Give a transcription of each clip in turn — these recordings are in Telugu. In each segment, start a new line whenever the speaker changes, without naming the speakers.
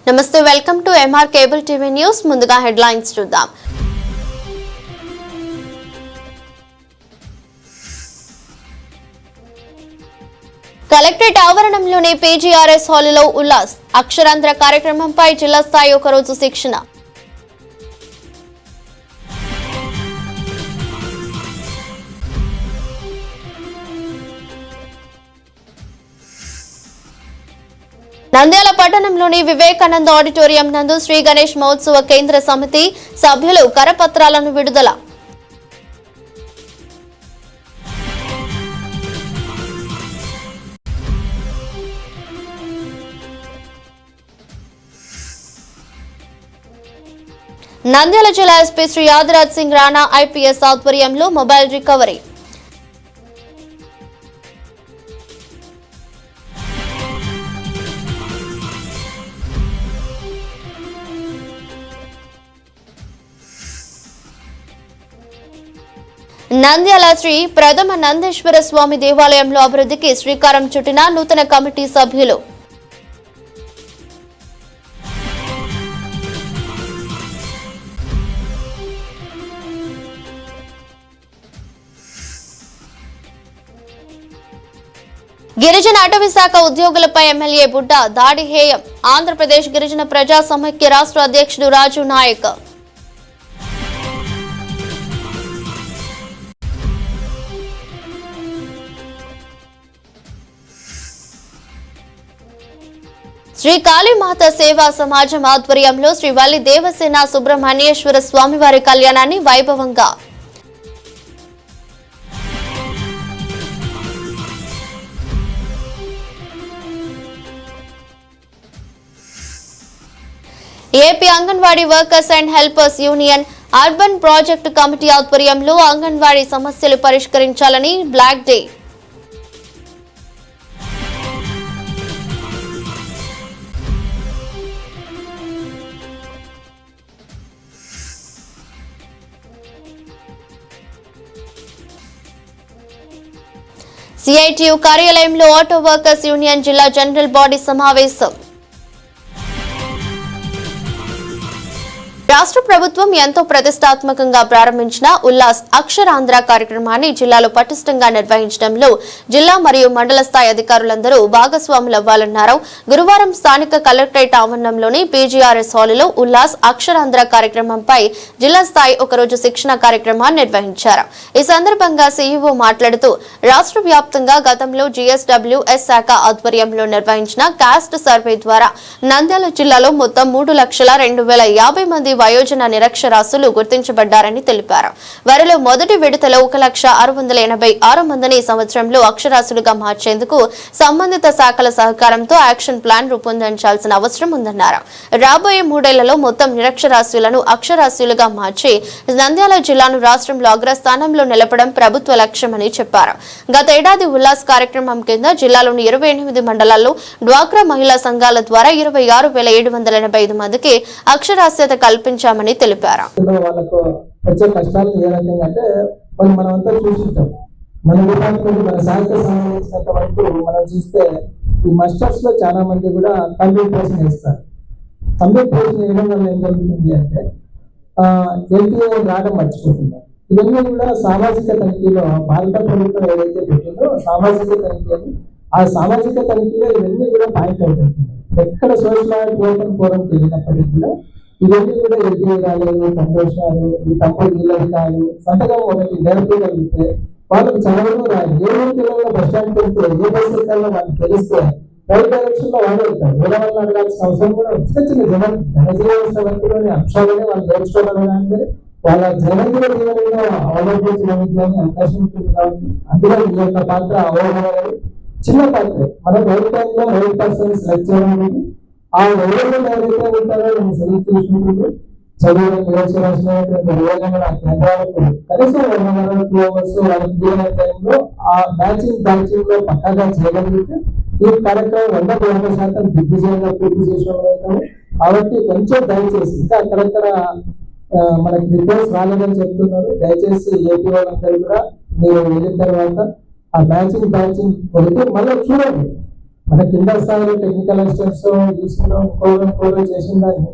నమస్తే welcome to MR cable TV news. ముందుగా హెడ్లైన్స్ చూద్దాం. కలెక్టరేట్ ఆవరణంలోని పీజీఆర్ఎస్ హాలులో ఉల్లాస్ అక్షరాంధ్ర కార్యక్రమంపై జిల్లా స్థాయి ఒకరోజు శిక్షణ. నంద్యాల పట్టణంలోని వివేకానంద ఆడిటోరియం నందు శ్రీ గణేష్ మహోత్సవ కేంద్ర సమితి సభ్యులు కరపత్రాలను విడుదల. నంద్యాల జిల్లా ఎస్పీ శ్రీ యాదరాజ్ సింగ్ రాణా ఐపీఎస్ ఆధ్వర్యంలో మొబైల్ రికవరీ. నంద్యాల శ్రీ ప్రథమ నందేశ్వర స్వామి దేవాలయంలో అభివృద్ధికి శ్రీకారం చుట్టిన నూతన కమిటీ సభ్యులు. గిరిజన అటవీ శాఖ ఉద్యోగులపై ఎమ్మెల్యే బుడ్డ దాడి హేయం. ఆంధ్రప్రదేశ్ గిరిజన ప్రజా సమైక్య రాష్ట్ర అధ్యక్షుడు రాజు నాయక్. శ్రీ కాళీమాత సేవా సమాజం ఆధ్వర్యంలో శ్రీ వల్లి దేవసేన సుబ్రహ్మణ్యేశ్వర స్వామివారి కళ్యాణాన్ని వైభవంగా. AP anganwadi workers and helpers union urban project committee ఆధ్వర్యంలో అంగన్వాడీ సమస్యలు పరిష్కరించాలని బ్లాక్ డే. సిఐటియు కార్యాలయంలో ఆటో వర్కర్స్ యూనియన్ జిల్లా జనరల్ బాడీ సమావేశం. రాష్ట్ర ప్రభుత్వం ఎంతో ప్రతిష్టాత్మకంగా ప్రారంభించిన ఉల్లాస్ అక్షరాంధ్ర కార్యక్రమాన్ని జిల్లాలో పటిష్టంగా నిర్వహించడంలో జిల్లా మరియు మండల స్థాయి అధికారులందరూ భాగస్వాములవ్వాలన్నారు. గురువారం స్థానిక కలెక్టరేట్ ఆవరణంలోని పీజీఆర్ఎస్ హాలులో ఉల్లాస్ అక్షరాంధ్ర కార్యక్రమంపై జిల్లా స్థాయి ఒకరోజు శిక్షణ కార్యక్రమాన్ని నిర్వహించారు. ఈ సందర్భంగా సీఈఓ మాట్లాడుతూ రాష్ట్ర వ్యాప్తంగా గతంలో జీఎస్డబ్ల్యూఎస్ శాఖ ఆధ్వర్యంలో నిర్వహించిన కాస్ట్ సర్వే ద్వారా నంద్యాల జిల్లాలో మొత్తం 3,02,050 మంది వయోజన నిరక్షరాస్యులు గుర్తించబడ్డారని తెలిపారు. వారిలో మొదటి విడతలో 1,686 మందిని సంవత్సరంలో అక్షరాస్యులుగా మార్చేందుకు సంబంధిత శాఖల సహకారంతో యాక్షన్ ప్లాన్ రూపొందించాల్సిన అవసరం ఉందన్నారు. రాబోయే 3 ఏళ్లలో మొత్తం నిరక్షరాస్యులను అక్షరాస్యులుగా మార్చి నంద్యాల జిల్లాను రాష్ట్రంలో అగ్రస్థానంలో నిలపడం ప్రభుత్వ లక్ష్యమని చెప్పారు. గత ఏడాది ఉల్లాస్ కార్యక్రమం కింద జిల్లాలోని 28 మండలాల్లో డ్వాక్రా మహిళా సంఘాల ద్వారా 26,785 మందికి అక్షరాస్యత కల్పించామని తెలిపారు.
వాళ్ళకు వచ్చే కష్టాలు ఏ రకంగా అంటే మనమంతా చూసుకుంటాం. మన డిపార్ట్మెంట్ మన శాఖకు సంబంధించినంత వరకు మనం చూస్తే ఈ మస్టర్స్ లో చాలా మంది కూడా కంప్యూటర్స్ వేస్తారు. కంప్యూటర్స్ వేయడం వల్ల ఏం జరుగుతుంది అంటే ఎన్టీఏ రావడం మర్చిపోతున్నారు. ఇవన్నీ కూడా సామాజిక తనిఖీలో భారత ప్రభుత్వం ఏదైతే పెట్టిందో సామాజిక తనిఖీ, ఆ సామాజిక తనిఖీలో ఇవన్నీ కూడా పాయింట్ అవుట్ అవుతుంది. ఎక్కడ సోషల్ ఓపెన్ ఫోరంకి వెళ్ళినప్పటికీ కూడా ఇవన్నీ కూడా ఎన్టీఏ రాలేదు, కంపోషాలు, ఈ తప్పుడు నీళ్ళకాలు సంతకం ఒకటి నేర్పగలిగితే వాళ్ళకి చదవడం రాదు. ఏ పిల్లల్లో బస్ స్టాండ్ పెడితే ఏ బస్ ఎక్కాలో వాళ్ళకి తెలిస్తే రైట్ డైరెక్షన్ లో వాడు వెళ్తారు. వేరే వాళ్ళని అడగాల్సిన అవసరం కూడా చిన్న చిన్న జనజీవనలోని అంశాలని వాళ్ళు నేర్చుకోవడానికి వాళ్ళ జనజీవ జీవనంలో అవలంబించడానికి అవకాశం ఉంటుంది. కాబట్టి అందులో ఈ యొక్క పాత్ర అవగాహన చిన్న పాత్ర. మనం రైట్ టైంలో రైట్ పర్సన్ సెలెక్ట్ చేయడానికి ఆ ఎవరైతే ఎవరైతే ఉంటారో నేను సెలెక్ట్ చేసుకుంటూ చదువు నిరక్షరాసినటువంటి యోజన కేంద్రాలకు కనీసం 2 అవర్స్ వాళ్ళకి వీలైన టైంలో ఆ బ్యాచింగ్ లో పక్కాగా చేయగలిగితే ఈ కార్యక్రమం 100% దిగ్విజయంగా పూర్తి చేసిన. కాబట్టి కొంచెం దయచేసి ఇంకా అక్కడక్కడ మనకి రిపోర్ట్స్ రాలేదని చెప్తున్నారు. దయచేసి ఏపీ వాళ్ళందరూ కూడా మీరు వెళ్ళిన తర్వాత ఆ బ్యాచింగ్ కొడితే మళ్ళీ చూడండి. మన కింద స్థాయిలో టెక్నికల్ అసిస్టెంట్స్ ఈసీలో ఇంకోరో చేసిన దాన్ని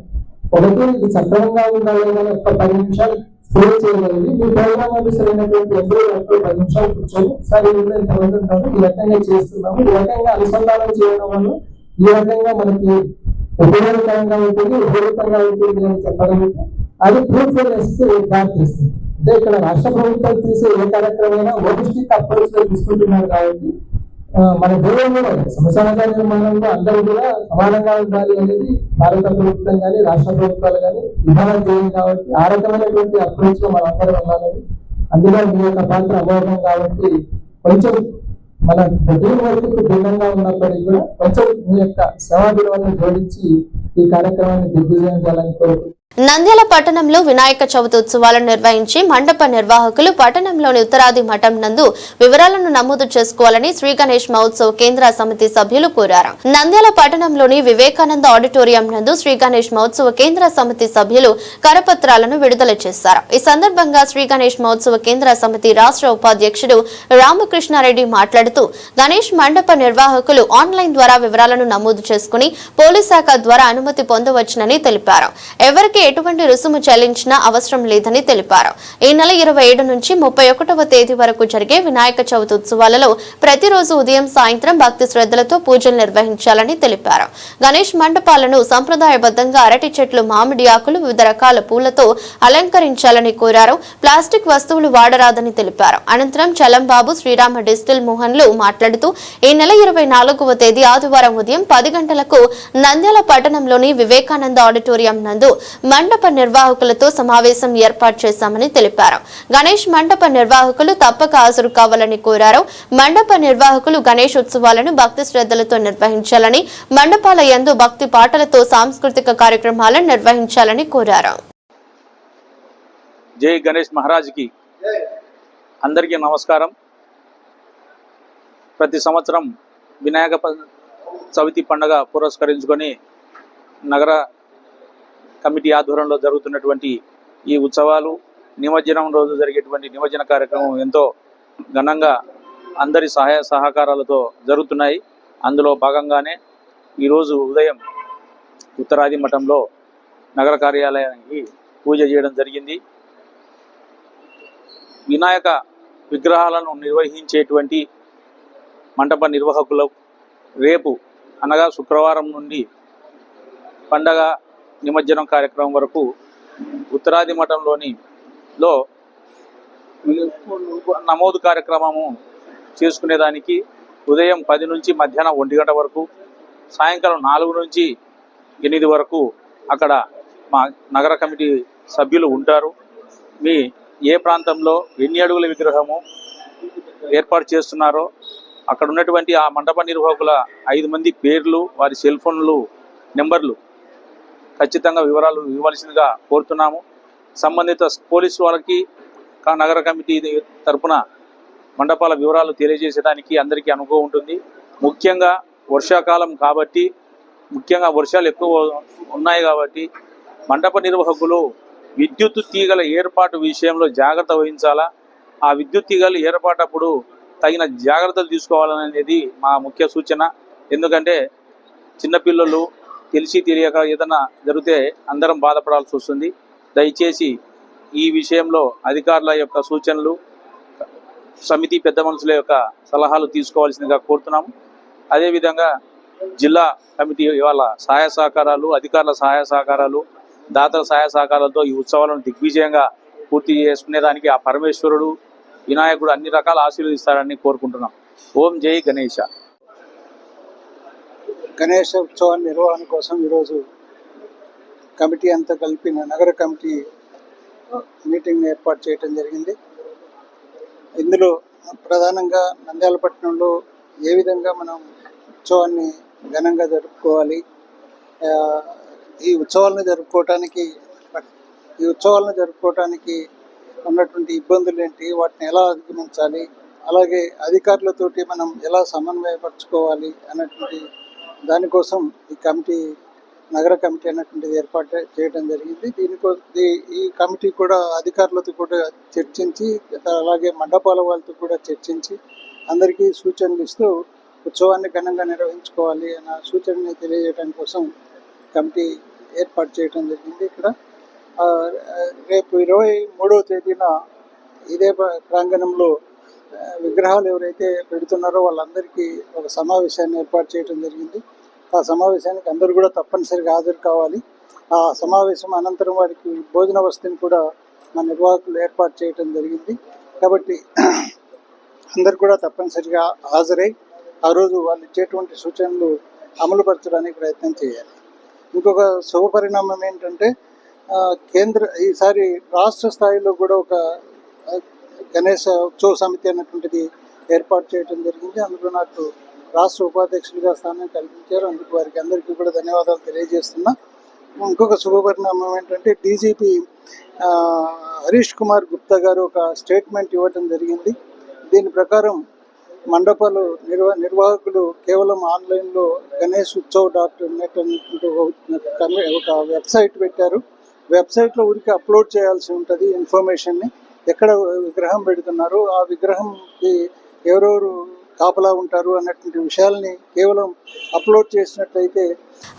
ఒకటి ఇది సక్రమంగా ఉండాలి కానీ ఒక 10 నిమిషాలు సేవ్ చేయగలిగి మీ ప్రోగ్రామ్ ఆఫీసర్ అయినటువంటి ఎంబ్రో 10 నిమిషాలు కూర్చొని సార్ ఈ ఎంతమంది ఉంటారు ఈ రకంగా చేస్తున్నాము ఈ రకంగా అనుసంధానం చేయడం వల్ల ఈ రకంగా మనకి ఉపయోగకరంగా ఉంటుంది ఉపయోగకరంగా ఉంటుంది అని చెప్పగలిగితే అది ఫ్రూట్ఫుల్నెస్ దారితీస్తుంది. అంటే ఇక్కడ రాష్ట్ర ప్రభుత్వం తీసే ఏ కార్యక్రమైనా హోలిస్టిక్ అప్రోచ్ లో తీసుకుంటున్నారు కాబట్టి మన దేవంలో శ్మశాన నిర్మాణంలో అందరూ కూడా సమానంగా ఉండాలి అనేది భారత ప్రభుత్వం కానీ రాష్ట్ర ప్రభుత్వాలు కానీ విధానం చేయాలి కాబట్టి ఆ రకమైనటువంటి అప్రోచ్ లో మనందరం వెళ్ళాలని అందులో మీ యొక్క పాత్ర అమోఘం కాబట్టి కొంచెం మన టీం వర్క్ భిన్నంగా ఉన్నప్పటికీ కూడా కొంచెం మీ యొక్క సేవా విలువలను జోడించి ఈ కార్యక్రమాన్ని దిగ్విజయం చేయాలని కోరుకుంటున్నాను.
నంద్యాల పట్టణంలో వినాయక చవితి ఉత్సవాలను నిర్వహించి మండప నిర్వాహకులు పట్టణంలోని ఉత్తరాది మఠం నందు వివరాలను నమోదు చేసుకోవాలని శ్రీ గణేష్ మహోత్సవ్ కేంద్ర సమితి సభ్యులు కోరారు. నంద్యాల పట్టణంలోని వివేకానంద ఆడిటోరియం నందు శ్రీ గణేష్ మహోత్సవ కేంద్ర సమితి సభ్యులు కరపత్రాలను విడుదల చేశారు. ఈ సందర్భంగా శ్రీ గణేష్ మహోత్సవ కేంద్ర సమితి రాష్ట్ర ఉపాధ్యక్షుడు రామకృష్ణారెడ్డి మాట్లాడుతూ గణేష్ మండప నిర్వాహకులు ఆన్లైన్ ద్వారా వివరాలను నమోదు చేసుకుని పోలీస్ శాఖ ద్వారా అనుమతి పొందవచ్చునని తెలిపారు. ఎవరికి ఎటువంటి రుసుము చెల్లించిన అవసరం లేదని తెలిపారు. ఈ నెల 27 నుంచి 31వ తేదీ వరకు జరిగే వినాయక చవితి ఉత్సవాలలో ప్రతిరోజు ఉదయం సాయంత్రం భక్తి శ్రద్ధలతో పూజలు నిర్వహించాలని తెలిపారు. గణేష్ మండపాలను సంప్రదాయబద్ధంగా అరటి చెట్లు, మామిడి ఆకులు, వివిధ రకాల పూలతో అలంకరించాలని కోరారు. ప్లాస్టిక్ వస్తువులు వాడరాదని తెలిపారు. అనంతరం చలంబాబు, శ్రీరామ డిజిటల్ మోహన్లు మాట్లాడుతూ ఈ నెల 24వ తేదీ ఆదివారం ఉదయం 10 గంటలకు నంద్యాల పట్టణంలోని వివేకానంద ఆడిటోరియం నందు మండప నిర్వాహకులతో సమావేశం ఏర్పాటు చేశామని తెలిపారు. గణేష్ మండప నిర్వాహకులు తప్పక హాజరు కావాలని కోరారు. మండప నిర్వాహకులు గణేష్ ఉత్సవాలను భక్తి శ్రద్ధలతో నిర్వహించాలని, మండపాల యందు భక్తి పాటలతో సాంస్కృతిక కార్యక్రమాలను నిర్వహించాలని కోరారు.
జై గణేష్ మహారాజ్కి అందరికీ నమస్కారం. ప్రతి సంవత్సరం వినాయక చవితి పండుగ పురస్కరించుకొని నగర కమిటీ ఆధ్వర్యంలో జరుగుతున్నటువంటి ఈ ఉత్సవాలు, నిమజ్జనం రోజు జరిగేటువంటి నిమజ్జన కార్యక్రమం ఎంతో ఘనంగా అందరి సహాయ సహకారాలతో జరుగుతున్నాయి. అందులో భాగంగానే ఈరోజు ఉదయం ఉత్తరాది మఠంలో నగర కార్యాలయానికి పూజ చేయడం జరిగింది. వినాయక విగ్రహాలను నిర్వహించేటువంటి మండప నిర్వాహకులు రేపు అనగా శుక్రవారం నుండి పండగ నిమజ్జనం కార్యక్రమం వరకు ఉత్తరాది మఠంలోని నమోదు కార్యక్రమము చేసుకునేదానికి ఉదయం 10 నుంచి మధ్యాహ్నం 1 గంట వరకు, సాయంకాలం 4 నుంచి 8 వరకు అక్కడ మా నగర కమిటీ సభ్యులు ఉంటారు. మీ ఏ ప్రాంతంలో ఎన్ని అడుగుల విగ్రహము ఏర్పాటు చేస్తున్నారో అక్కడ ఉన్నటువంటి ఆ మండప నిర్వాహకుల 5 మంది పేర్లు, వారి సెల్ ఫోన్లు నెంబర్లు ఖచ్చితంగా వివరాలు ఇవ్వాల్సిందిగా కోరుతున్నాము. సంబంధిత పోలీసు వాళ్ళకి నగర కమిటీ తరపున మండపాల వివరాలు తెలియజేసేదానికి అందరికీ అనుభవం ఉంటుంది. ముఖ్యంగా వర్షాకాలం కాబట్టి, ముఖ్యంగా వర్షాలు ఎక్కువ ఉన్నాయి కాబట్టి మండప నిర్వాహకులు విద్యుత్ తీగల ఏర్పాటు విషయంలో జాగ్రత్త వహించాలా. ఆ విద్యుత్ తీగలు ఏర్పాటప్పుడు తగిన జాగ్రత్తలు తీసుకోవాలనేది మా ముఖ్య సూచన. ఎందుకంటే చిన్నపిల్లలు తెలిసి తెలియక ఏదైనా జరిగితే అందరం బాధపడాల్సి వస్తుంది. దయచేసి ఈ విషయంలో అధికారుల యొక్క సూచనలు, సమితి పెద్ద మనుషుల యొక్క సలహాలు తీసుకోవాల్సిందిగా కోరుతున్నాము. అదేవిధంగా జిల్లా కమిటీ వాళ్ళ సహాయ సహకారాలు, అధికారుల సహాయ సహకారాలు, దాతల సహాయ సహకారాలతో ఈ ఉత్సవాలను దిగ్విజయంగా పూర్తి చేసుకునేదానికి ఆ పరమేశ్వరుడు, వినాయకుడు అన్ని రకాల ఆశీర్వదిస్తారని కోరుకుంటున్నాం. ఓం జై గణేష.
గణేష ఉత్సవ నిర్వహణ కోసం ఈరోజు కమిటీ అంతా కలిపి నగర కమిటీ మీటింగ్ ఏర్పాటు చేయడం జరిగింది. ఇందులో ప్రధానంగా నంద్యాల పట్టణంలో ఏ విధంగా మనం ఉత్సవాన్ని ఘనంగా జరుపుకోవాలి, ఈ ఉత్సవాలను జరుపుకోవటానికి ఉన్నటువంటి ఇబ్బందులు ఏంటి, వాటిని ఎలా అధిగమించాలి, అలాగే అధికారులతోటి మనం ఎలా సమన్వయపరచుకోవాలి అన్నటువంటి దానికోసం ఈ కమిటీ, నగర కమిటీ అన్నటువంటిది ఏర్పాటు చేయడం జరిగింది. ఈ కమిటీ కూడా అధికారులతో కూడా చర్చించి, అలాగే మండపాల వాళ్ళతో కూడా చర్చించి అందరికీ సూచనలు ఇస్తూ ఉత్సవాన్ని ఘనంగా నిర్వహించుకోవాలి అన్న సూచనని తెలియజేయడం కోసం కమిటీ ఏర్పాటు చేయడం జరిగింది. ఇక్కడ రేపు 23వ తేదీన ఇదే ప్రాంగణంలో విగ్రహాలు ఎవరైతే పెడుతున్నారో వాళ్ళందరికీ ఒక సమావేశాన్ని ఏర్పాటు చేయడం జరిగింది. ఆ సమావేశానికి అందరూ కూడా తప్పనిసరిగా హాజరు కావాలి. ఆ సమావేశం అనంతరం వారికి భోజన వసతిని కూడా మన నిర్వాహకులు ఏర్పాటు చేయడం జరిగింది. కాబట్టి అందరు కూడా తప్పనిసరిగా హాజరై ఆ రోజు వాళ్ళు ఇచ్చేటువంటి సూచనలు అమలుపరచడానికి ప్రయత్నం చేయాలి. ఇంకొక శుభపరిణామం ఏంటంటే ఈసారి రాష్ట్ర స్థాయిలో కూడా ఒక గణేష ఉత్సవ సమితి అన్నటువంటిది ఏర్పాటు చేయడం జరిగింది. అందులో నాకు రాష్ట్ర ఉపాధ్యక్షులుగా స్థానం కల్పించారు. అందుకు వారికి అందరికీ కూడా ధన్యవాదాలు తెలియజేస్తున్నా. ఇంకొక శుభపరిణామం ఏంటంటే డీజీపీ హరీష్ కుమార్ గుప్తా గారు ఒక స్టేట్మెంట్ ఇవ్వడం జరిగింది. దీని ప్రకారం మండపాలు నిర్వాహకులు కేవలం ఆన్లైన్లో గణేష్ ఉత్సవ్.net అనేటువంటి ఒక వెబ్సైట్ పెట్టారు. వెబ్సైట్లో ఊరికి అప్లోడ్ చేయాల్సి ఉంటుంది ఇన్ఫర్మేషన్ని, ఎక్కడ విగ్రహం పెడుతున్నారు, ఆ విగ్రహంకి ఎవరెవరు కాపలా ఉంటారు అన్నటువంటి విషయాల్ని కేవలం అప్లోడ్ చేసినట్లయితే.